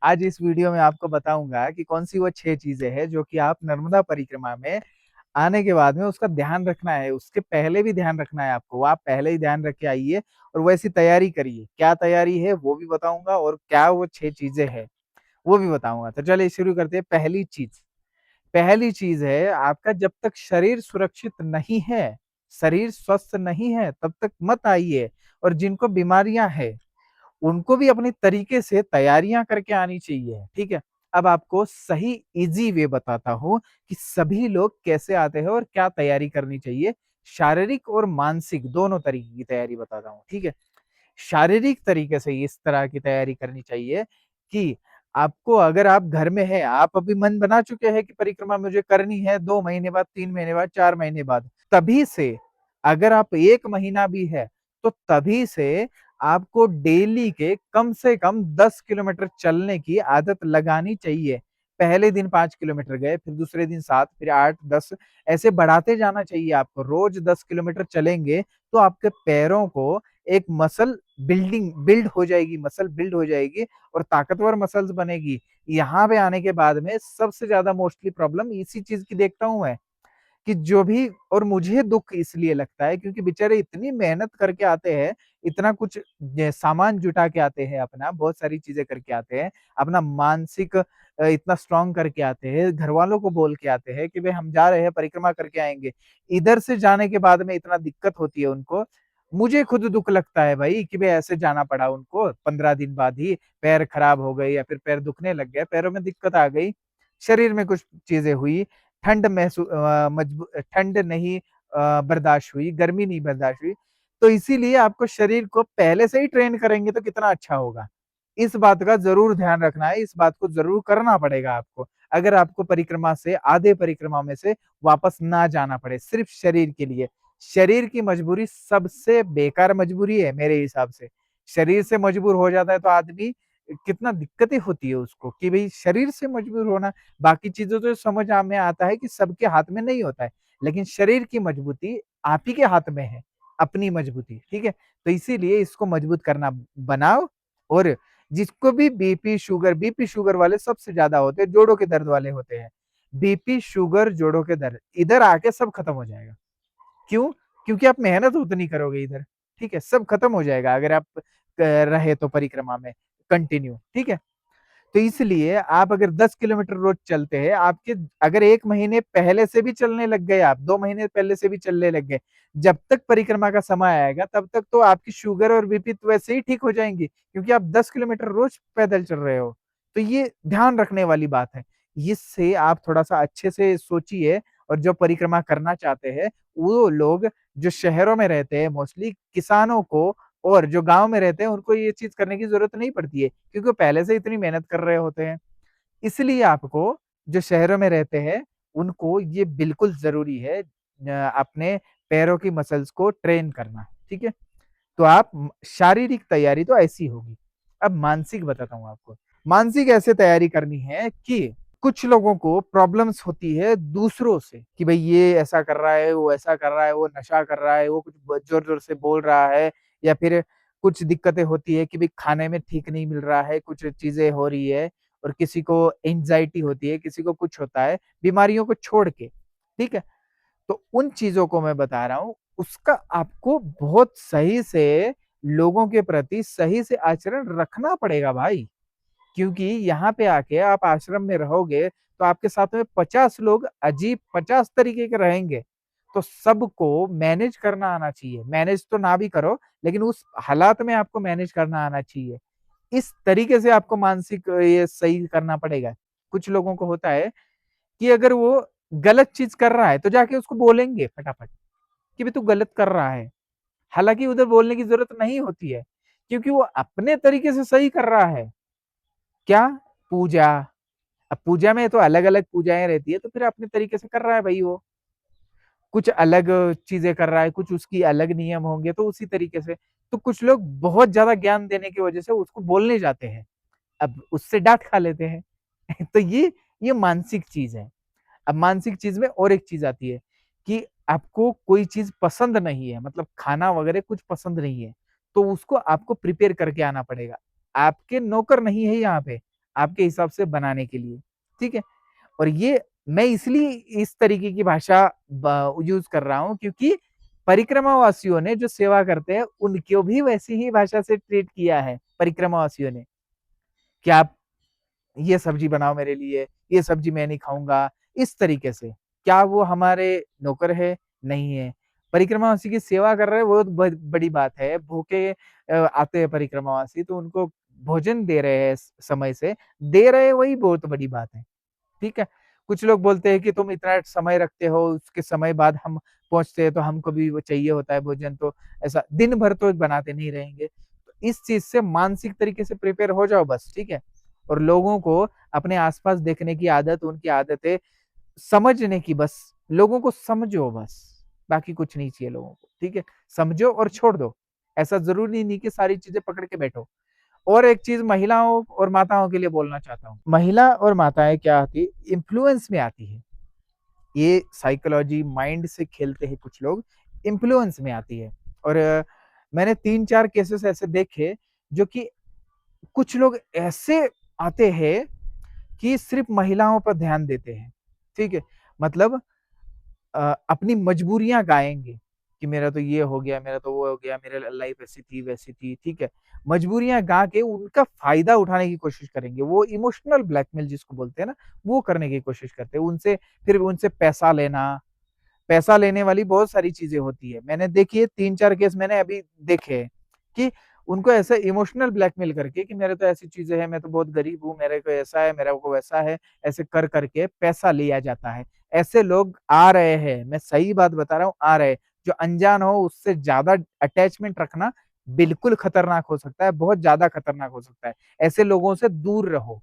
आज इस वीडियो में आपको बताऊंगा कि कौन सी वो 6 चीजें हैं जो कि आप नर्मदा परिक्रमा में आने के बाद में उसका ध्यान रखना है। उसके पहले भी ध्यान रखना है आपको, वो आप पहले ही ध्यान रख के आइए और वैसी तैयारी करिए। क्या तैयारी है वो भी बताऊंगा और क्या वो 6 चीजें हैं वो भी बताऊंगा। तो चलिए शुरू करते हैं। पहली चीज है आपका, जब तक शरीर सुरक्षित नहीं है, शरीर स्वस्थ नहीं है, तब तक मत आइए। और जिनको बीमारियां हैं उनको भी अपने तरीके से तैयारियां करके आनी चाहिए, ठीक है। अब आपको सही इजी वे बताता हूं कि सभी लोग कैसे आते हैं और क्या तैयारी करनी चाहिए। शारीरिक और मानसिक दोनों तरीके की तैयारी बताता हूँ, ठीक है। शारीरिक तरीके से इस तरह की तैयारी करनी चाहिए कि आपको, अगर आप घर में हैं, आप अभी मन बना चुके हैं कि परिक्रमा मुझे करनी है 2 महीने बाद, 3 महीने बाद, 4 महीने बाद, तभी से, अगर आप 1 महीना भी है तो तभी से आपको डेली के कम से कम 10 किलोमीटर चलने की आदत लगानी चाहिए। पहले दिन 5 किलोमीटर गए, फिर दूसरे दिन 7, फिर 8, 10, ऐसे बढ़ाते जाना चाहिए। आपको रोज 10 किलोमीटर चलेंगे तो आपके पैरों को एक बिल्ड हो जाएगी, मसल बिल्ड हो जाएगी और ताकतवर मसल्स बनेगी। यहाँ पे आने के बाद में सबसे ज्यादा मोस्टली प्रॉब्लम इसी चीज की देखता हूं मैं, कि जो भी, और मुझे दुख इसलिए लगता है क्योंकि बेचारे इतनी मेहनत करके आते हैं, इतना कुछ सामान जुटा के आते हैं, अपना बहुत सारी चीजें करके आते हैं, अपना मानसिक इतना स्ट्रांग करके आते हैं, घर वालों को बोल के आते हैं कि भाई हम जा रहे हैं, परिक्रमा करके आएंगे। इधर से जाने के बाद में इतना दिक्कत होती है उनको। मुझे खुद दुख लगता है भाई कि भाई ऐसे जाना पड़ा उनको, 15 दिन बाद ही पैर खराब हो गए या फिर पैर दुखने लग गए, पैरों में दिक्कत आ गई, शरीर में कुछ चीजें हुई, ठंड नहीं बर्दाश्त हुई, गर्मी नहीं बर्दाश्त हुई। तो इसीलिए आपको शरीर को पहले से ही ट्रेन करेंगे तो कितना अच्छा होगा। इस बात का जरूर ध्यान रखना है, इस बात को जरूर करना पड़ेगा आपको, अगर आपको परिक्रमा से, आधे परिक्रमा में से वापस ना जाना पड़े सिर्फ शरीर के लिए। शरीर की मजबूरी सबसे बेकार मजबूरी है मेरे हिसाब से। शरीर से मजबूर हो जाता है तो आदमी, कितना दिक्कतें होती है उसको कि भाई शरीर से मजबूर होना। बाकी चीजों तो समझ में आता है कि सबके हाथ में नहीं होता है, लेकिन शरीर की मजबूती आप ही के हाथ में है, अपनी मजबूती, ठीक है। तो इसीलिए इसको मजबूत करना बनाओ। और जिसको भी बीपी शुगर वाले सबसे ज्यादा होते हैं, जोड़ों के दर्द वाले होते हैं। बीपी शुगर जोड़ों के दर्द इधर आके सब खत्म हो जाएगा। क्यों? क्योंकि आप मेहनत उतनी करोगे इधर, ठीक है। सब खत्म हो जाएगा अगर आप रहे तो परिक्रमा में कंटिन्यू, ठीक है। तो इसलिए आप अगर 10 किलोमीटर रोज चलते हैं, आपके, अगर 1 महीने पहले से भी चलने लग गए, आप 2 महीने पहले से भी चलने लग गए, जब तक परिक्रमा का समय आएगा तब तक तो आपकी शुगर और बीपी तो वैसे ही ठीक हो जाएंगी, क्योंकि आप 10 किलोमीटर रोज पैदल चल रहे हो। तो ये ध्यान रखने वाली बात है। इससे आप थोड़ा सा अच्छे से सोचिए। और जो परिक्रमा करना चाहते हैं वो लोग, जो शहरों में रहते हैं, मोस्टली किसानों को, और जो गांव में रहते हैं उनको ये चीज करने की जरूरत नहीं पड़ती है, क्योंकि वो पहले से इतनी मेहनत कर रहे होते हैं। इसलिए आपको, जो शहरों में रहते हैं, उनको ये बिल्कुल जरूरी है अपने पैरों की मसल्स को ट्रेन करना, ठीक है। तो आप, शारीरिक तैयारी तो ऐसी होगी। अब मानसिक बताता हूँ आपको। मानसिक ऐसे तैयारी करनी है कि कुछ लोगों को प्रॉब्लम्स होती है दूसरों से, कि भाई ये ऐसा कर रहा है, वो ऐसा कर रहा है, वो नशा कर रहा है, वो कुछ जोर जोर से बोल रहा है, या फिर कुछ दिक्कतें होती है कि भाई खाने में ठीक नहीं मिल रहा है, कुछ चीजें हो रही है, और किसी को एंजाइटी होती है, किसी को कुछ होता है, बीमारियों को छोड़ के, ठीक है। तो उन चीजों को मैं बता रहा हूं, उसका आपको बहुत सही से लोगों के प्रति सही से आचरण रखना पड़ेगा भाई। क्योंकि यहाँ पे आके आप आश्रम में रहोगे तो आपके साथ में 50 लोग अजीब 50 तरीके के रहेंगे। तो सबको मैनेज करना आना चाहिए। मैनेज तो ना भी करो, लेकिन उस हालात में आपको मैनेज करना आना चाहिए। इस तरीके से आपको मानसिक ये सही करना पड़ेगा। कुछ लोगों को होता है कि अगर वो गलत चीज कर रहा है तो जाके उसको बोलेंगे फटाफट कि भाई तू गलत कर रहा है। हालांकि उधर बोलने की जरूरत नहीं होती है, क्योंकि वो अपने तरीके से सही कर रहा है। क्या? पूजा। अब पूजा में तो अलग अलग पूजाएं रहती है, तो फिर अपने तरीके से कर रहा है भाई, वो कुछ अलग चीजें कर रहा है, कुछ उसकी अलग नियम होंगे तो उसी तरीके से। तो कुछ लोग बहुत ज्यादा ज्ञान देने की वजह से उसको बोलने जाते हैं, अब उससे डांट खा लेते हैं। तो ये मानसिक चीज है। अब मानसिक चीज में और एक चीज आती है कि आपको कोई चीज पसंद नहीं है, मतलब खाना वगैरह कुछ पसंद नहीं है, तो उसको आपको प्रिपेयर करके आना पड़ेगा। आपके नौकर नहीं है यहाँ पे, आपके हिसाब से बनाने के लिए, ठीक है? और ये मैं इसलिए इस तरीके की भाषा यूज कर रहा हूँ क्योंकि परिक्रमावासियों ने जो सेवा करते हैं उनको भी वैसी ही भाषा से ट्रीट किया है परिक्रमावासियों ने, कि आप ये सब्जी बनाओ मेरे लिए, ये सब्जी मैं नहीं खाऊंगा, इस तरीके से। क्या वो हमारे नौकर है? नहीं है। परिक्रमावासी की सेवा कर रहे हैं, वो तो बड़ी बात है। भूखे आते हैं परिक्रमावासी, तो उनको भोजन दे रहे हैं समय से, दे रहे हैं, वही बहुत बड़ी बात है, ठीक है? कुछ लोग बोलते हैं कि तुम इतना समय रखते हो, उसके समय बाद हम पहुंचते हैं तो हमको भी वो चाहिए होता है भोजन, तो ऐसा दिन भर तो बनाते नहीं रहेंगे। तो इस चीज से मानसिक तरीके से प्रिपेयर हो जाओ बस, ठीक है? और लोगों को अपने आसपास देखने की आदत, उनकी आदतें समझने की, बस लोगों को समझो बस, बाकी कुछ नहीं चाहिए लोगों को, ठीक है? समझो और छोड़ दो। ऐसा जरूरी नहीं कि सारी चीजें पकड़ के बैठो। और एक चीज महिलाओं और माताओं के लिए बोलना चाहता हूँ। महिला और माताएं क्या आती है, इन्फ्लुएंस में आती है। ये साइकोलॉजी माइंड से खेलते हैं कुछ लोग, इन्फ्लुएंस में आती है। और मैंने 3-4 केसेस ऐसे देखे, जो कि कुछ लोग ऐसे आते हैं कि सिर्फ महिलाओं पर ध्यान देते हैं, ठीक है? मतलब अपनी मजबूरियां गाएंगे कि मेरा तो ये हो गया, मेरा तो वो हो गया, मेरे लाइफ ऐसी थी वैसी थी, ठीक है? मजबूरियां गा के उनका फायदा उठाने की कोशिश करेंगे। वो इमोशनल ब्लैकमेल जिसको बोलते हैं ना, वो करने की कोशिश करते हैं उनसे। फिर उनसे पैसा लेना, पैसा लेने वाली बहुत सारी चीजें होती है। मैंने देखी है, 3-4 केस मैंने अभी देखे हैं कि उनको ऐसे इमोशनल ब्लैकमेल करके कि मेरे तो ऐसी चीजें हैं, मैं तो बहुत गरीब हूँ, मेरे को ऐसा है, मेरे को वैसा है, ऐसे कर करके पैसा लिया जाता है। ऐसे लोग आ रहे हैं, मैं सही बात बता रहा हूँ, आ रहे हैं। जो अनजान हो उससे ज्यादा अटैचमेंट रखना बिल्कुल खतरनाक हो सकता है, बहुत ज्यादा खतरनाक हो सकता है। ऐसे लोगों से दूर रहो।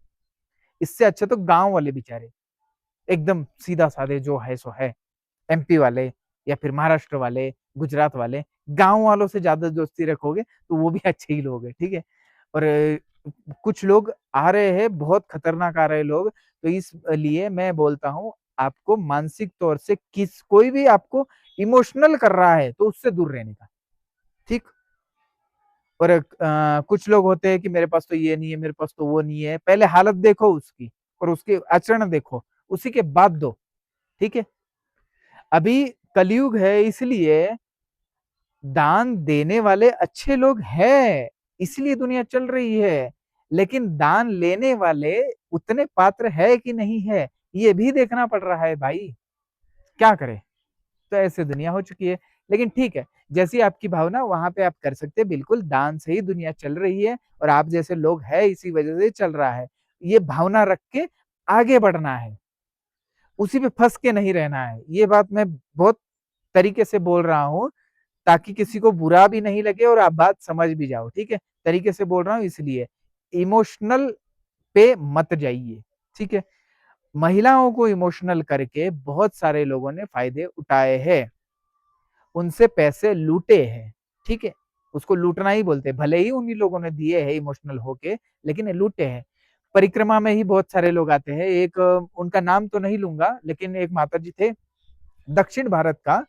इससे अच्छा तो गांव वाले बेचारे, एकदम सीधा साधे जो है सो है, एमपी वाले या फिर महाराष्ट्र वाले, गुजरात वाले, गांव वालों से ज्यादा दोस्ती रखोगे तो वो भी अच्छे ही लोग हैं, ठीक है? और कुछ लोग आ रहे हैं, बहुत खतरनाक आ रहे हैं लोग। तो इसलिए मैं बोलता हूँ, आपको मानसिक तौर से किस कोई भी आपको इमोशनल कर रहा है तो उससे दूर रहने का, ठीक? और कुछ लोग होते हैं कि मेरे पास तो ये नहीं है, मेरे पास तो वो नहीं है। पहले हालत देखो उसकी और उसके आचरण देखो, उसी के बाद दो, ठीक है? अभी कलयुग है, इसलिए दान देने वाले अच्छे लोग हैं, इसलिए दुनिया चल रही है। लेकिन दान लेने वाले उतने पात्र है कि नहीं है, ये भी देखना पड़ रहा है भाई। क्या करें? तो ऐसे दुनिया हो चुकी है। लेकिन ठीक है, जैसी आपकी भावना वहां पे आप कर सकते हैं। बिल्कुल दान से ही दुनिया चल रही है और आप जैसे लोग हैं इसी वजह से चल रहा है। ये भावना रख के आगे बढ़ना है, उसी पे फंस के नहीं रहना है। ये बात मैं बहुत तरीके से बोल रहा हूँ ताकि किसी को बुरा भी नहीं लगे और आप बात समझ भी जाओ, ठीक है? तरीके से बोल रहा हूँ इसलिए। इमोशनल पे मत जाइए, ठीक है? महिलाओं को इमोशनल करके बहुत सारे लोगों ने फायदे उठाए हैं, उनसे पैसे लूटे हैं, ठीक है? उसको लूटना ही बोलते हैं, भले ही उन्हीं लोगों ने दिए हैं इमोशनल होके, लेकिन लूटे हैं। परिक्रमा में ही बहुत सारे लोग आते हैं। एक उनका नाम तो नहीं लूंगा, लेकिन एक माता जी थे, दक्षिण भारत का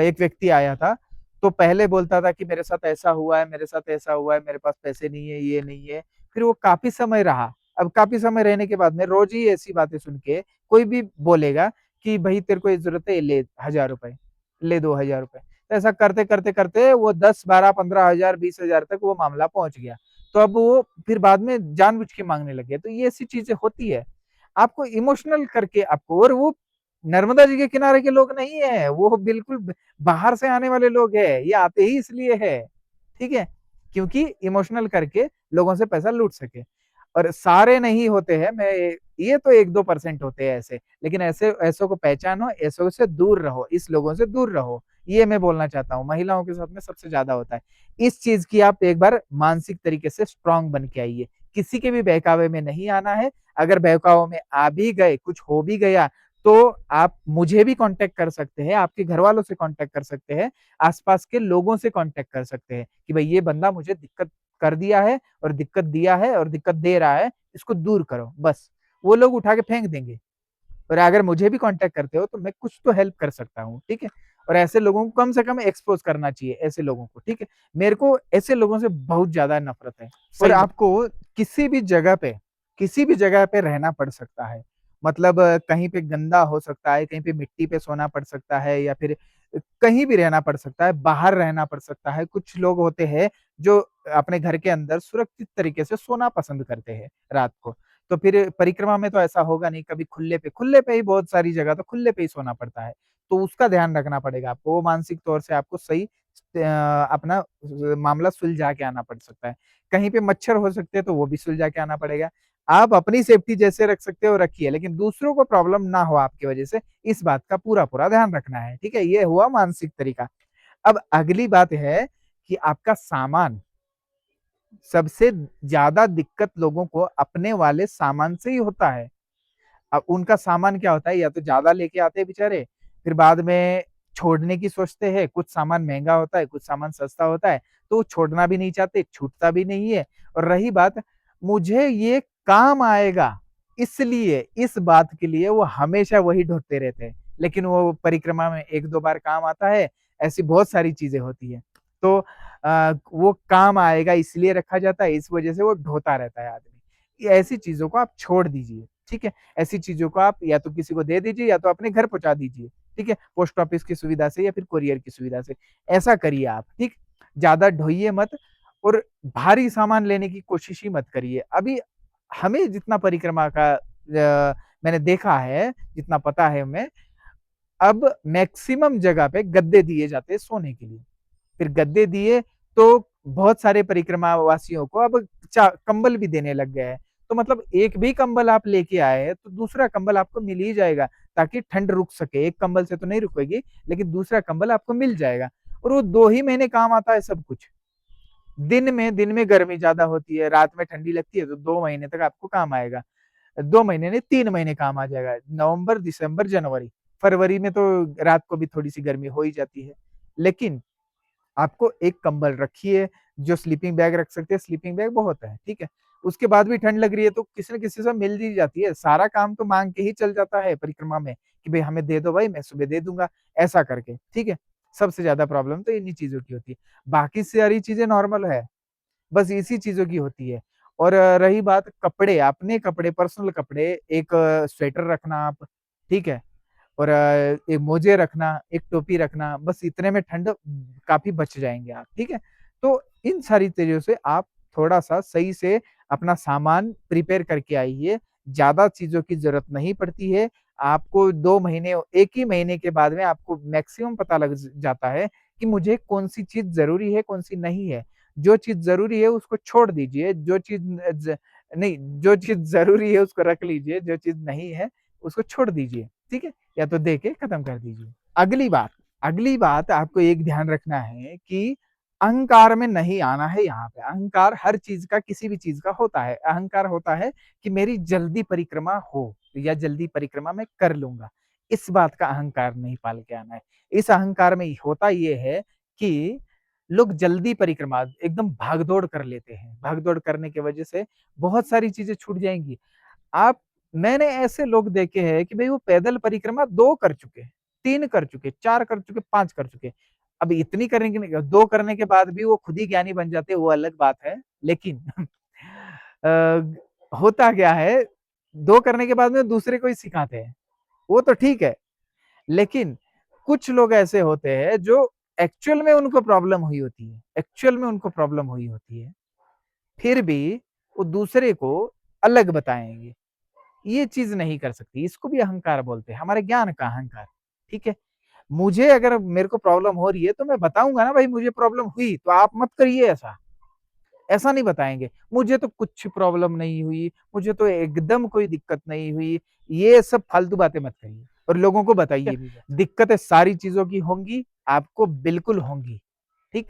एक व्यक्ति आया था। तो पहले बोलता था कि मेरे साथ ऐसा हुआ है, मेरे साथ ऐसा हुआ है, मेरे पास पैसे नहीं है, ये नहीं है। फिर वो काफी समय रहा। अब काफी समय रहने के बाद में रोज ही ऐसी बातें सुन के कोई भी बोलेगा कि भाई तेरे को ये जरूरत है, ले 1,000 रुपए, ले 2,000 रुपए। तो ऐसा करते करते करते वो 10, 12, 15 हजार, 20 हजार तक वो मामला पहुंच गया। तो अब वो फिर बाद में जानबूझ के मांगने लगे। तो ये ऐसी चीजें होती है, आपको इमोशनल करके आपको। और वो नर्मदा जी के किनारे के लोग नहीं है, वो बिल्कुल बाहर से आने वाले लोग हैं। ये आते ही इसलिए है, ठीक है? क्योंकि इमोशनल करके लोगों से पैसा लूट सके। और सारे नहीं होते हैं, मैं ये तो 1-2% होते हैं ऐसे। लेकिन ऐसे ऐसों को पहचानो, ऐसों से दूर रहो, इस लोगों से दूर रहो। ये मैं बोलना चाहता हूँ। महिलाओं के साथ में सबसे ज्यादा होता है। इस चीज की आप एक बार मानसिक तरीके से स्ट्रांग बन के आइए। किसी के भी बहकावे में नहीं आना है। अगर बहकावे में आ भी गए, कुछ हो भी गया, तो आप मुझे भी कांटेक्ट कर सकते हैं, आपके घर वालों से कांटेक्ट कर सकते हैं, आसपास के लोगों से कांटेक्ट कर सकते हैं कि भाई ये बंदा मुझे दिक्कत कर दिया है और दिक्कत दिया है और दिक्कत दे रहा है, इसको दूर करो बस। वो लोग उठा के फेंक देंगे। और अगर मुझे भी कांटेक्ट करते हो तो मैं कुछ तो हेल्प कर सकता हूँ, ठीक है? और ऐसे लोगों को कम से कम एक्सपोज करना चाहिए, ऐसे लोगों को, ठीक है? मेरे को ऐसे लोगों से बहुत ज्यादा नफरत है। और सही बात। आपको किसी भी जगह पे किसी भी जगह पे रहना पड़ सकता है। मतलब कहीं पे गंदा हो सकता है, कहीं पे मिट्टी पे सोना पड़ सकता है या फिर कहीं भी रहना पड़ सकता है, बाहर रहना पड़ सकता है। कुछ लोग होते हैं जो अपने घर के अंदर सुरक्षित तरीके से सोना पसंद करते हैं रात को। तो फिर परिक्रमा में तो ऐसा होगा नहीं, कभी खुले पे ही बहुत सारी जगह तो खुले पे ही सोना पड़ता है। तो उसका ध्यान रखना पड़ेगा आपको, वो मानसिक तौर से आपको सही अपना मामला सुलझा के आना पड़ सकता है। कहीं पे मच्छर हो सकते हैं तो वो भी सुलझा के आना पड़ेगा। आप अपनी सेफ्टी जैसे रख सकते हो रखिए, लेकिन दूसरों को प्रॉब्लम ना हो आपकी वजह से, इस बात का पूरा-पूरा ध्यान रखना है, ठीक है? ये हुआ मानसिक तरीका। अब अगली बात है कि आपका सामान, सबसे ज़्यादा दिक्कत लोगों को अपने वाले सामान से ही होता है। अब उनका सामान क्या होता है, या तो ज़्यादा लेके आते हैं बेचारे, फिर बाद में छोड़ने की सोचते हैं, कुछ सामान महँगा होता है, कुछ सामान सस्ता होता है, तो वो छोड़ना भी नहीं चाहते, छूटता भी नहीं है। और रही बात, मुझे ये काम आएगा, इसलिए इस बात के लिए वो हमेशा वही ढूँढते रहते हैं। लेकिन वो परिक्रमा में 1-2 बार काम आता है, ऐसी बहुत सारी चीज़ें होती हैं। तो वो काम आएगा इसलिए रखा जाता है, इस वजह से वो ढोता रहता है आदमी। ये ऐसी चीज़ों को आप छोड़ दीजिए, ठीक है? ऐसी चीज़ों को आप या तो किसी को दे दीजिए या तो अपने घर पहुँचा दीजिए, ठीक है? पोस्ट ऑफिस की सुविधा से या फिर कोरियर की सुविधा से। ऐसा करिए आप, ठीक? ज़्यादा ढोइए मत और भारी सामान लेने की कोशिश ही मत करिए। अभी हमें जितना परिक्रमा का मैंने देखा है, जितना पता है हमें, अब मैक्सिमम जगह पे गद्दे दिए जाते हैं सोने के लिए। फिर गद्दे दिए तो बहुत सारे परिक्रमा वासियों को अब कंबल भी देने लग गए हैं। तो मतलब एक भी कंबल आप लेके आए हैं तो दूसरा कंबल आपको मिल ही जाएगा, ताकि ठंड रुक सके। एक कंबल से तो नहीं रुकेगी, लेकिन दूसरा कंबल आपको मिल जाएगा और वो 2 ही महीने काम आता है सब कुछ। दिन में गर्मी ज़्यादा होती है, रात में ठंडी लगती है, तो 2 महीने तक आपको काम आएगा। 2 महीने नहीं, 3 महीने काम आ जाएगा। नवंबर, दिसंबर, जनवरी। फरवरी में तो रात को भी थोड़ी-सी गर्मी हो ही जाती है। लेकिन आपको एक कंबल रखिए, जो स्लीपिंग बैग रख सकते हैं, स्लीपिंग बैग बहुत है, ठीक है? उसके बाद भी ठंड लग रही है तो किसी न किसी से मिल ही जाती है। सारा काम तो माँग के ही चल जाता है परिक्रमा में कि भई हमें दे दो भाई, मैं सुबह दे दूँगा, ऐसा करके, ठीक है? सबसे ज़्यादा प्रॉब्लम तो इन्हीं चीज़ों की होती है। बाकी सारी चीज़ें नॉर्मल है, बस इसी चीज़ों की होती है। और रही बात कपड़े, अपने कपड़े, पर्सनल कपड़े, एक स्वेटर रखना आप, ठीक है? और एक मोजे रखना, एक टोपी रखना, बस इतने में ठंड काफ़ी बच जाएँगे आप, ठीक है? तो इन सारी चीज़ों से आप थोड़ा-सा सही से अपना सामान प्रिपेयर करके आइए, ज़्यादा चीज़ों की ज़रूरत नहीं पड़ती है। आपको 2 महीने 1 ही महीने के बाद में आपको मैक्सिमम पता लग जाता है कि मुझे कौन-सी चीज़ ज़रूरी है, कौन-सी नहीं है। जो चीज़ ज़रूरी है उसको छोड़ दीजिए, जो चीज़ नहीं, जो चीज़ ज़रूरी है उसको रख लीजिए, जो चीज़ नहीं है उसको छोड़ दीजिए, ठीक है? या तो दे के खत्म कर दीजिए। अगली बात आपको एक ध्यान रखना है कि अहंकार में नहीं आना है यहाँ पे। अहंकार हर चीज़ का, किसी भी चीज़ का होता है। अहंकार होता है कि मेरी जल्दी परिक्रमा हो या जल्दी परिक्रमा मैं कर लूँगा। इस बात का अहंकार नहीं पाल के आना है। इस अहंकार में होता ये है कि लोग जल्दी परिक्रमा एकदम भाग-दौड़ कर लेते हैं। भाग-दौड़ करने की वजह से बहुत सारी चीज़ें छूट जाएँगी। आप मैंने ऐसे लोग देखे हैं कि भई वो पैदल परिक्रमा 2 कर चुके, 3 कर चुके, 4 कर चुके, 5 कर चुके। अब इतनी करने के नहीं, 2 करने के बाद भी वो खुद ही ज्ञानी बन जाते हैं, वो अलग बात है। लेकिन होता क्या है, 2 करने के बाद में दूसरे को ही सिखाते हैं, वो तो ठीक है। लेकिन कुछ लोग ऐसे होते हैं जो एक्चुअल में उनको प्रॉब्लम हुई होती है, एक्चुअल में उनको प्रॉब्लम हुई होती है, फिर भी वो दूसरे को अलग बताएँगे। ये चीज़ नहीं कर सकती, इसको भी अहंकार बोलते हैं, हमारे ज्ञान का अहंकार, ठीक है? मुझे अगर मेरे को प्रॉब्लम हो रही है तो मैं बताऊँगा ना भाई मुझे प्रॉब्लम हुई, तो आप मत करिए ऐसा। ऐसा नहीं बताएँगे, मुझे तो कुछ प्रॉब्लम नहीं हुई, मुझे तो एकदम कोई दिक्कत नहीं हुई, ये सब फालतू बातें मत करिए और लोगों को बताइए भी मत। दिक्कतें सारी चीज़ों की होंगी, आपको बिल्कुल होंगी, ठीक?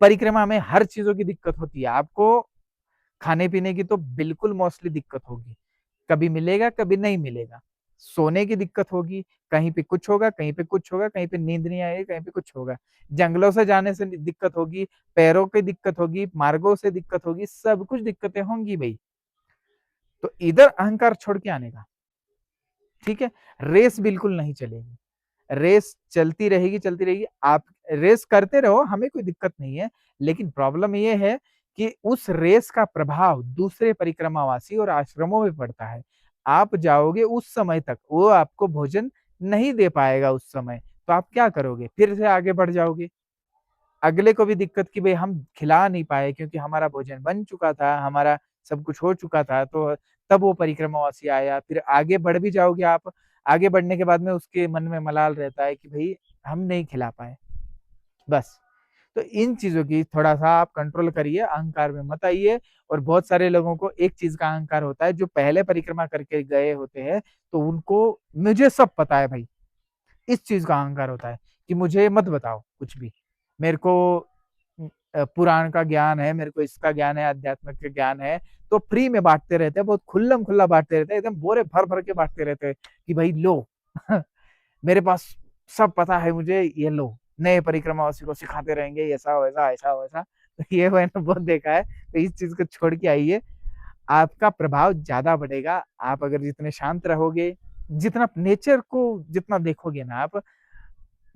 परिक्रमा में हर चीज़ों की दिक्कत होती है, आपको खाने-पीने की तो बिल्कुल मोस्टली दिक्कत होगी। कभी मिलेगा, कभी नहीं मिलेगा। सोने की दिक्कत होगी, कहीं पे कुछ होगा, कहीं पे कुछ होगा, कहीं पे नींद नहीं आएगी, कहीं पे कुछ होगा। जंगलों से जाने से दिक्कत होगी, पैरों की दिक्कत होगी, मार्गों से दिक्कत होगी, सब कुछ दिक्कतें होंगी भई। तो इधर अहंकार छोड़ के आने का, ठीक है? रेस बिल्कुल नहीं चलेगी। रेस चलती रहेगी, चलती रहेगी। आप रेस करते रहो, हमें कोई दिक्कत नहीं है। लेकिन प्रॉब्लम ये है कि उस रेस का प्रभाव दूसरे परिक्रमावासी और आश्रमों में पड़ता है। आप जाओगे उस समय तक, वो आपको भोजन नहीं दे पाएगा उस समय, तो आप क्या करोगे? फिर से आगे बढ़ जाओगे। अगले को भी दिक्कत कि भई हम खिला नहीं पाए क्योंकि हमारा भोजन बन चुका था, हमारा सब कुछ हो चुका था, तो तब वो परिक्रमावासी आया। फिर आगे बढ़ भी जाओगे आप, आगे बढ़ने के बाद में उसके मन में मलाल रहता है कि भई हम नहीं खिला पाए, बस। तो इन चीज़ों की थोड़ा-सा आप कंट्रोल करिए, अहंकार में मत आइए। और बहुत सारे लोगों को एक चीज़ का अहंकार होता है, जो पहले परिक्रमा करके गए होते हैं, तो उनको मुझे सब पता है भई, इस चीज़ का अहंकार होता है कि मुझे मत बताओ कुछ भी। मेरे को पुराण का ज्ञान है, मेरे को इसका ज्ञान है, अध्यात्म का ज्ञान है, तो फ्री में बाँटते रहते हैं, बहुत खुल्लम-खुल्ला बाँटते रहते हैं, एकदम बोरे भर-भर के बाँटते रहते हैं कि भई लो मेरे पास सब पता है मुझे, ये लो। नए परिक्रमावासी को सिखाते रहेंगे ऐसा-वैसा, ऐसा-वैसा। तो ये मैंने बहुत देखा है, तो इस चीज़ को छोड़ के आइए, आपका प्रभाव ज़्यादा बढ़ेगा। आप अगर जितने शांत रहोगे, जितना नेचर को जितना देखोगे ना आप,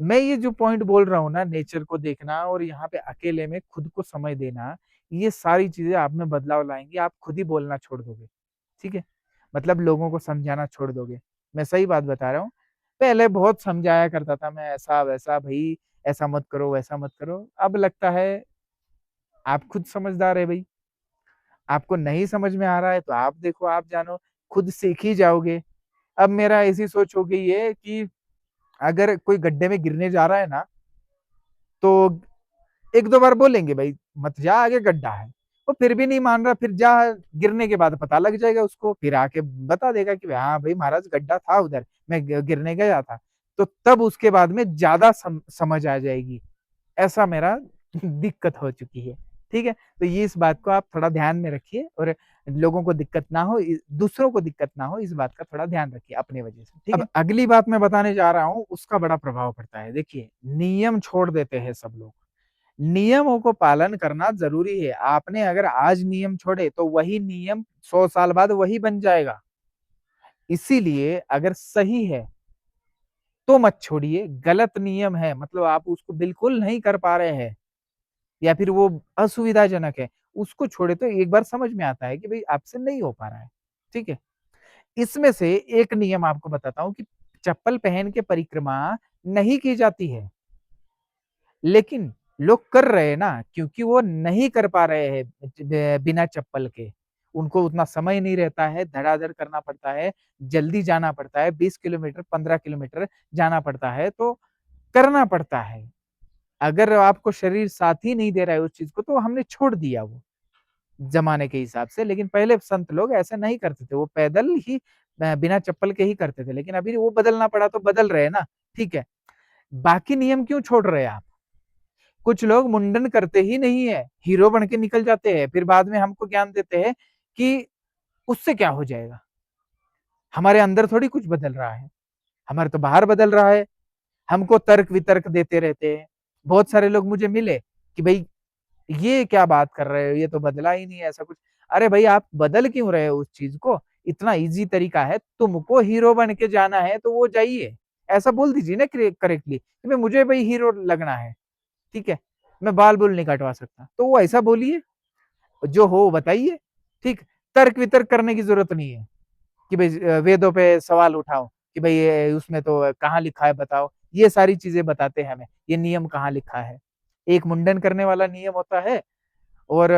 मैं ये जो पॉइंट बोल रहा हूँ ना, नेचर को देखना और यहाँ पे अकेले में खुद को समय देना, ये सारी चीज़ें आप में बदलाव लाएँगी, आप खुद ही बोलना छोड़ दोगे, ठीक है? मतलब लोगों को समझाना छोड़ दोगे। मैं सही बात बता रहा हूँ। पहले बहुत समझाया करता था मैं, ऐसा-वैसा, भई ऐसा मत करो, वैसा मत करो। अब लगता है आप खुद समझदार है भई, आपको नहीं समझ में आ रहा है तो आप देखो, आप जानो, खुद सीख ही जाओगे। अब मेरा ऐसी सोच हो गई है कि अगर कोई गड्ढे में गिरने जा रहा है ना, तो 1-2 बार बोलेंगे भाई मत जा, आगे गड्ढा है। वो फिर भी नहीं मान रहा, फिर जा, गिरने के बाद पता लग जाएगा उसको, फिर आके बता देगा कि हाँ भाई महाराज गड्ढा था उधर, मैं गिरने गया था। तो तब उसके बाद में ज्यादा समझ आ जाएगी। ऐसा मेरा दिक्कत हो चुकी है। ठीक है? तो ये इस बात को आप थोड़ा ध्यान में रखिए और लोगों को दिक्कत ना हो, दूसरों को दिक्कत ना हो, इस बात का थोड़ा ध्यान रखिए अपनी वजह से। ठीक है? अब अगली बात मैं बताने जा रहा हूँ, उसका बड़ा प्रभाव पड़ता है। देखिए, नियम छोड़ देते हैं सब लोग। नियमों को पालन करना ज़रूरी है। आपने अगर आज नियम छोड़े तो वही नियम 100 साल बाद वही बन जाएगा। इसीलिए अगर सही है तो मत छोड़िए, गलत नियम है मतलब आप उसको बिल्कुल नहीं कर पा रहे हैं या फिर वो असुविधाजनक है, उसको छोड़े तो एक बार समझ में आता है कि भई आपसे नहीं हो पा रहा है। ठीक है? इसमें से एक नियम आपको बताता हूँ कि चप्पल पहन के परिक्रमा नहीं की जाती है। लेकिन लोग कर रहे हैं ना, क्योंकि वो नहीं कर पा रहे हैं बिना चप्पल के। उनको उतना समय नहीं रहता है, धड़ाधड़ करना पड़ता है, जल्दी जाना पड़ता है, 20 किलोमीटर, 15 किलोमीटर जाना पड़ता है, तो करना पड़ता है। अगर आपको शरीर साथ ही नहीं दे रहा है उस चीज़ को, तो हमने छोड़ दिया वो, ज़माने के हिसाब से। लेकिन पहले संत लोग ऐसा नहीं करते थे, वो पैदल ही बिना चप्पल के ही करते थे। लेकिन अभी वो बदलना पड़ा तो बदल रहे हैं ना, ठीक है। बाकी नियम क्यों छोड़ रहे हैं आप? कुछ लोग मुंडन करते ही नहीं है, हीरो बन के निकल जाते हैं, फिर बाद में हमको ज्ञान देते हैं कि उससे क्या हो जाएगा? हमारे अंदर थोड़ी कुछ बदल रहा है, हमारे तो बाहर बदल रहा है। हमको तर्क-वितर्क देते रहते हैं। बहुत सारे लोग मुझे मिले कि भई ये क्या बात कर रहे हो? ये तो बदला ही नहीं है ऐसा कुछ। अरे भई आप बदल क्यों रहे हो उस चीज़ को? इतना ईज़ी तरीका है, तुमको हीरो बन के जाना है तो वो जाइए। ऐसा बोल दीजिए ना करेक्टली कि भई मुझे भई हीरो लगना है। ठीक है? मैं बाल-बूल नहीं कटवा सकता। तो वो ऐसा बोलिए, जो हो बताइए, ठीक? तर्क-वितर्क करने की ज़रूरत नहीं है कि भई वेदों पे सवाल उठाओ कि भई ये उसमें तो कहाँ लिखा है बताओ? ये सारी चीज़ें बताते हैं हमें, ये नियम कहाँ लिखा है? एक मुंडन करने वाला नियम होता है और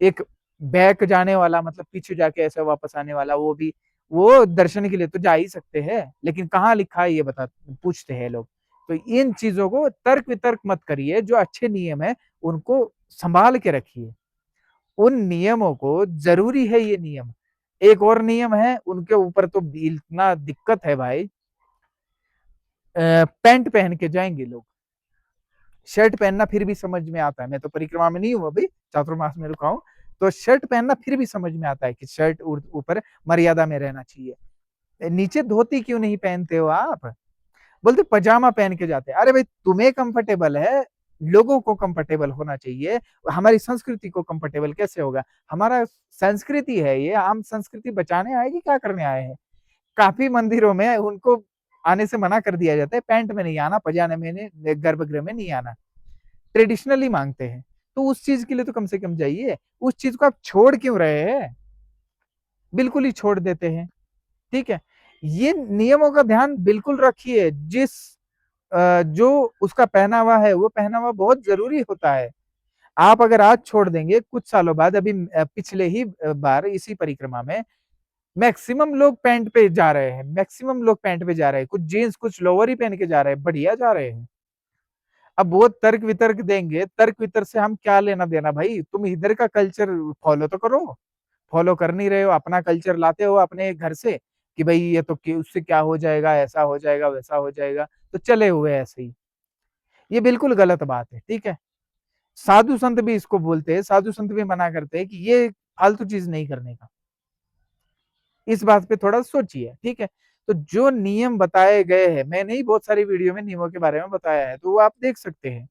एक बैक जाने वाला मतलब पीछे जाके ऐसे वापस आने वाला, वो भी, वो दर्शन के लिए तो जा ही सकते हैं, लेकिन कहाँ लिखा है ये बता पूछते हैं लोग। तो इन चीज़ों को तर्क-वितर्क मत करिए, जो अच्छे नियम हैं, उनको सँभाल के रखिए। उन नियमों को ज़रूरी है ये नियम। एक और नियम है, उनके ऊपर तो इतना दिक्कत है भाई, पैंट पहन के जाएँगे लोग। शर्ट पहनना फिर भी समझ में आता है, मैं तो परिक्रमा में नहीं हूँ अभी, चातुर्मास में रुका हूँ, तो शर्ट पहनना फिर भी समझ में आता है कि शर्ट ऊपर मर्यादा में रहना चाहिए। नीचे धोती क्यों नहीं पहनते हो आप? बोलते पजामा पहन के जाते हैं। अरे भाई तुम्हें कंफर्टेबल है, लोगों को कंफर्टेबल होना चाहिए। हमारी संस्कृति को कंफर्टेबल कैसे होगा? हमारा संस्कृति है ये, हम संस्कृति बचाने आए कि क्या करने आए हैं? काफ़ी मंदिरों में उनको आने से मना कर दिया जाता है, पैंट में नहीं आना, पजामे में, गर्भगृह में नहीं आना। ट्रेडिशनली मांगते हैं। तो उस चीज के लिए तो कम से कम जाइए। उस चीज को आप छोड़ क्यों रहे हैं? बिल्कुल ही छोड़ देते हैं। ठीक है, ये नियमों का ध्यान बिल्कुल रखिए। जो उसका पहनावा है वो पहनावा बहुत जरूरी होता है। आप अगर आज छोड़ देंगे, कुछ सालों बाद, अभी पिछले ही बार इसी परिक्रमा में मैक्सिमम लोग पैंट पे जा रहे हैं, मैक्सिमम लोग पैंट पे जा रहे हैं, कुछ जीन्स कुछ लोअर ही पहन के जा रहे हैं, बढ़िया जा रहे हैं। अब वो तर्क वितर्क देंगे, तर्क वितर्क से हम क्या लेना देना भाई? तुम इधर का कल्चर फॉलो तो करो। फॉलो कर नहीं रहे हो, अपना कल्चर लाते हो अपने घर से कि भाई ये तो उससे क्या हो जाएगा, ऐसा हो जाएगा, वैसा हो जाएगा, तो चले हुए ऐसे ही। ये बिल्कुल गलत बात है। ठीक है, साधु संत भी इसको बोलते हैं, साधु संत भी मना करते हैं कि ये फालतू चीज नहीं करने का। इस बात पे थोड़ा सोचिए। ठीक है, तो जो नियम बताए गए हैं, मैंने ही बहुत सारी वीडियो में नियमों के बारे में बताया है, तो वो आप देख सकते हैं।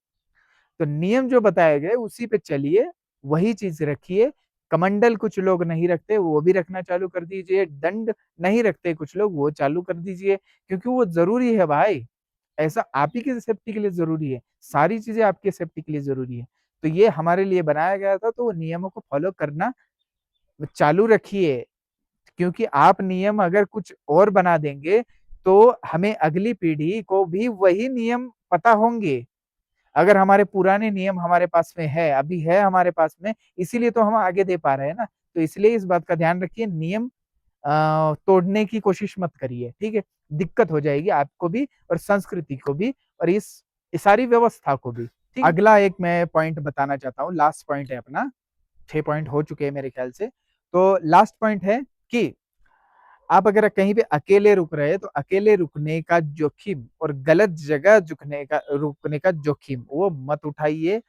तो नियम जो बताए गए उसी पे चलिए, वही चीज रखिए। कमंडल कुछ लोग नहीं रखते, वो भी रखना चालू कर दीजिए। दंड नहीं रखते कुछ लोग, वो चालू कर दीजिए, क्योंकि वो जरूरी है भाई। ऐसा आप ही की सेफ्टी के लिए जरूरी है, सारी चीजें आपकी सेफ्टी के लिए जरूरी है। तो ये हमारे लिए बनाया गया था, तो वो नियमों को फॉलो करना चालू रखिए। क्योंकि आप नियम अगर कुछ और बना देंगे, तो हमें अगली पीढ़ी को भी वही नियम पता होंगे। अगर हमारे पुराने नियम हमारे पास में है, अभी है हमारे पास में, इसीलिए तो हम आगे दे पा रहे हैं ना। तो इसलिए इस बात का ध्यान रखिए, नियम तोड़ने की कोशिश मत करिए। ठीक है, दिक्कत हो जाएगी आपको भी और संस्कृति को भी और इस सारी व्यवस्था को भी। ठीक, अगला एक मैं पॉइंट बताना चाहता हूँ, लास्ट पॉइंट है अपना। 6 पॉइंट हो चुके हैं मेरे ख्याल से। तो लास्ट पॉइंट है कि आप अगर कहीं पे अकेले रुक रहे हैं, तो अकेले रुकने का जोखिम और गलत जगह रुकने का जोखिम वो मत उठाइए।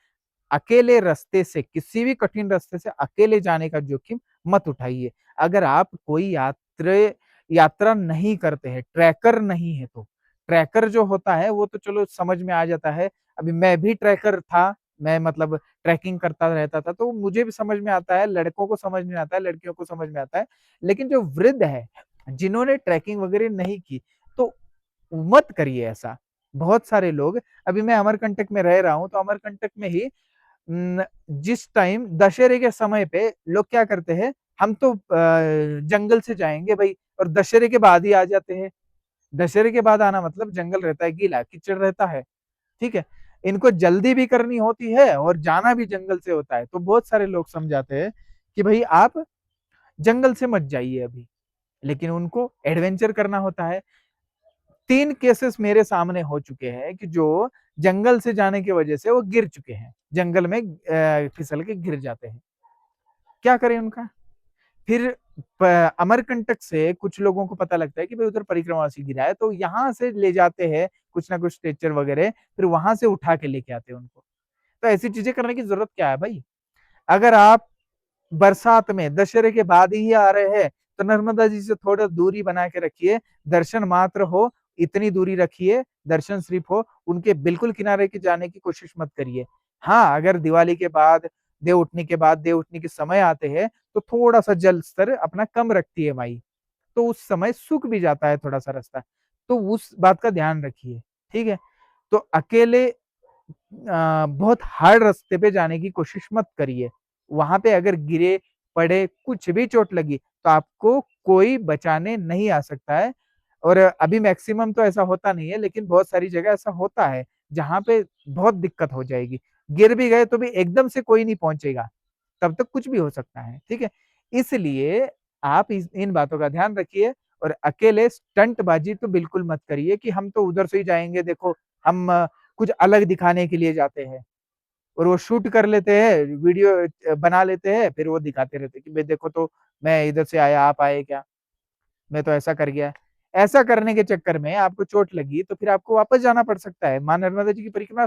अकेले रास्ते से, किसी भी कठिन रास्ते से अकेले जाने का जोखिम मत उठाइए। अगर आप कोई यात्रा नहीं करते हैं, ट्रैकर नहीं है, तो ट्रैकर जो होता है वो तो चलो समझ में आ जाता है। अभी मैं भी ट्रैकर था, मैं मतलब ट्रैकिंग करता रहता था, तो मुझे भी समझ में आता है, लड़कों को समझ में आता है, लड़कियों को समझ में आता है। लेकिन जो वृद्ध है, जिन्होंने ट्रैकिंग वगैरह नहीं की, तो मत करिए ऐसा। बहुत सारे लोग, अभी मैं अमरकंटक में रह रहा हूँ, तो अमरकंटक में ही जिस टाइम दशहरे के समय पे लोग क्या करते हैं, हम तो जंगल से जाएंगे भाई, और दशहरे के बाद ही आ जाते हैं। दशहरे के बाद आना मतलब जंगल रहता है, गीला कीचड़ रहता है। ठीक है, इनको जल्दी भी करनी होती है और जाना भी जंगल से होता है, तो बहुत सारे लोग समझाते हैं कि भाई आप जंगल से मत जाइए अभी, लेकिन उनको एडवेंचर करना होता है। 3 केसेस मेरे सामने हो चुके हैं कि जो जंगल से जाने की वजह से वो गिर चुके हैं, जंगल में फिसल के गिर जाते हैं। क्या करें उनका? फिर अमरकंटक से कुछ लोगों को पता लगता है कि भाई उधर परिक्रमावासी गिरा है, तो यहाँ से ले जाते हैं कुछ ना कुछ स्ट्रेचर वगैरह, फिर वहां से उठा के लेके आते हैं उनको। तो ऐसी चीजें करने की जरूरत क्या है भाई? अगर आप बरसात में दशहरे के बाद ही आ रहे हैं, तो नर्मदा जी से थोड़ा दूरी बना के रखिए। दर्शन मात्र हो, इतनी दूरी रखिए, दर्शन सिर्फ हो, उनके बिल्कुल किनारे के जाने की कोशिश मत करिए। हाँ, अगर दिवाली के बाद, देव उठनी के समय आते हैं, तो थोड़ा सा जल स्तर अपना कम रखती है माई, तो उस समय सूख भी जाता है थोड़ा सा रास्ता, तो उस बात का ध्यान रखिए। ठीक है, तो अकेले बहुत हार्ड रास्ते पे जाने की कोशिश मत करिए। वहां पे अगर गिरे पड़े, कुछ भी चोट लगी, तो आपको कोई बचाने नहीं आ सकता है। और अभी मैक्सिमम तो ऐसा होता नहीं है, लेकिन बहुत सारी जगह ऐसा होता है जहां पे बहुत दिक्कत हो जाएगी। गिर भी गए तो भी एकदम से कोई नहीं पहुंचेगा, तब तक कुछ भी हो सकता है। ठीक है, इसलिए आप इन बातों का ध्यान रखिए। और अकेले स्टंटबाजी तो बिल्कुल मत करिए कि हम तो उधर से ही जाएंगे, देखो हम कुछ अलग दिखाने के लिए जाते हैं, और वो शूट कर लेते हैं, वीडियो बना लेते हैं, फिर वो दिखाते रहते हैं कि भाई देखो तो मैं इधर से आया, आप आए क्या, मैं तो ऐसा कर गया। ऐसा करने के चक्कर में आपको चोट लगी, तो फिर आपको वापस जाना पड़ सकता है। मां नर्मदा जी की परिक्रमा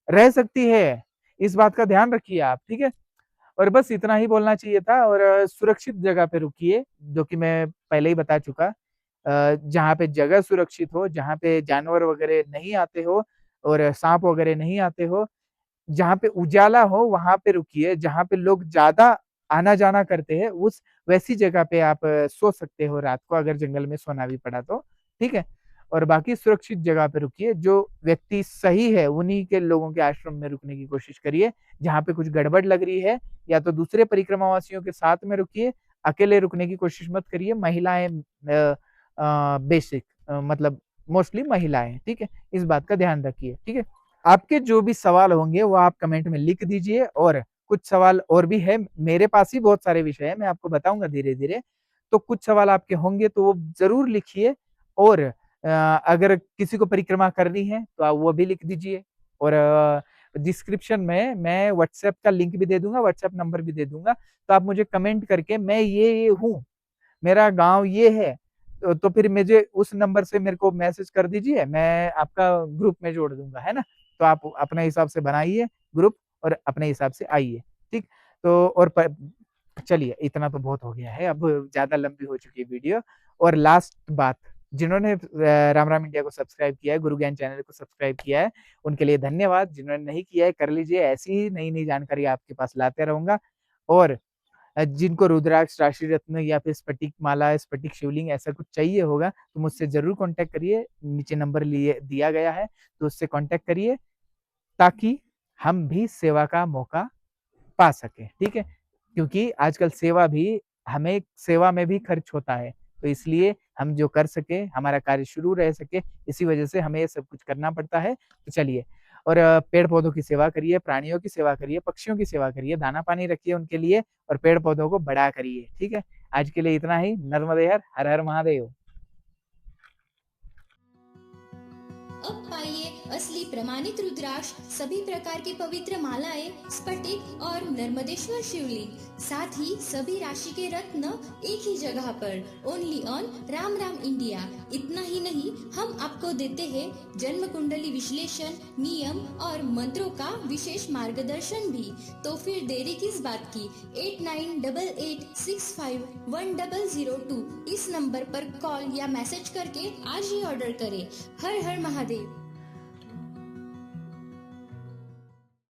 रह सकती है, इस बात का ध्यान रखिए आप। ठीक है, और बस इतना ही बोलना चाहिए था। और सुरक्षित जगह पे रुकिए, जो कि मैं पहले ही बता चुका। जहाँ पे जगह सुरक्षित हो, जहाँ पे जानवर वगैरह नहीं आते हो और सांप वगैरह नहीं आते हो, जहाँ पे उजाला हो वहां पे रुकिए। जहाँ पे लोग ज्यादा आना जाना करते हैं, उस वैसी जगह पे आप सो सकते हो रात को, अगर जंगल में सोना भी पड़ा तो। ठीक है, और बाकी सुरक्षित जगह पे रुकिए। जो व्यक्ति सही है उन्हीं के लोगों के आश्रम में रुकने की कोशिश करिए। जहाँ पे कुछ गड़बड़ लग रही है या तो दूसरे परिक्रमावासियों के साथ में रुकिए, अकेले रुकने की कोशिश मत करिए। महिलाएं बेसिक मतलब मोस्टली महिलाएं, ठीक है, इस बात का ध्यान रखिए, ठीक है। आपके जो भी सवाल होंगे वो आप कमेंट में लिख दीजिए, और कुछ सवाल और भी है, मेरे पास ही बहुत सारे विषय है, मैं आपको बताऊंगा धीरे धीरे। तो कुछ सवाल आपके होंगे तो वो जरूर लिखिए, और अगर किसी को परिक्रमा करनी है तो आप वो भी लिख दीजिए। और डिस्क्रिप्शन में मैं व्हाट्सएप का लिंक भी दे दूंगा, व्हाट्सएप नंबर भी दे दूंगा, तो आप मुझे कमेंट करके मैं ये हूँ, मेरा गांव ये है, तो फिर मुझे उस नंबर से मेरे को मैसेज कर दीजिए, मैं आपका ग्रुप में जोड़ दूंगा, है ना। तो आप अपने हिसाब से बनाइए ग्रुप और अपने हिसाब से आइए, ठीक। तो और चलिए इतना तो बहुत हो गया है, अब ज्यादा लंबी हो चुकी है वीडियो। और लास्ट बात, जिन्होंने राम राम इंडिया को सब्सक्राइब किया है, गुरु ज्ञान चैनल को सब्सक्राइब किया है, उनके लिए धन्यवाद। जिन्होंने नहीं किया है कर लीजिए, ऐसी ही नई नई जानकारी आपके पास लाते रहूंगा। और जिनको रुद्राक्ष, राशि रत्न या फिर स्फटिक माला, स्फटिक शिवलिंग ऐसा कुछ चाहिए होगा तो मुझसे जरूर कांटेक्ट करिए, नीचे नंबर लिए दिया गया है, तो उससे कांटेक्ट करिए, ताकि हम भी सेवा का मौका पा सके, ठीक है। क्योंकि आजकल सेवा भी, हमें सेवा में भी खर्च होता है, तो इसलिए हम जो कर सके, हमारा कार्य शुरू रह सके, इसी वजह से हमें ये सब कुछ करना पड़ता है। तो चलिए, और पेड़ पौधों की सेवा करिए, प्राणियों की सेवा करिए, पक्षियों की सेवा करिए, दाना पानी रखिए उनके लिए, और पेड़ पौधों को बड़ा करिए, ठीक है। आज के लिए इतना ही। नर्मदे हर हर महादेव। अब पाइए असली प्रमाणित रुद्राक्ष, सभी प्रकार की पवित्र मालाएं, स्फटिक और नर्मदेश्वर शिवलिंग, साथ ही सभी राशि के रत्न एक ही जगह पर, only on Ram Ram India. इतना ही नहीं, हम आपको देते हैं जन्म कुंडली विश्लेषण, नियम और मंत्रों का विशेष मार्गदर्शन भी। तो फिर देरी किस बात की, 8988651002 इस नंबर पर कॉल या मैसेज करके आज ही ऑर्डर करें। हर हर महादेव।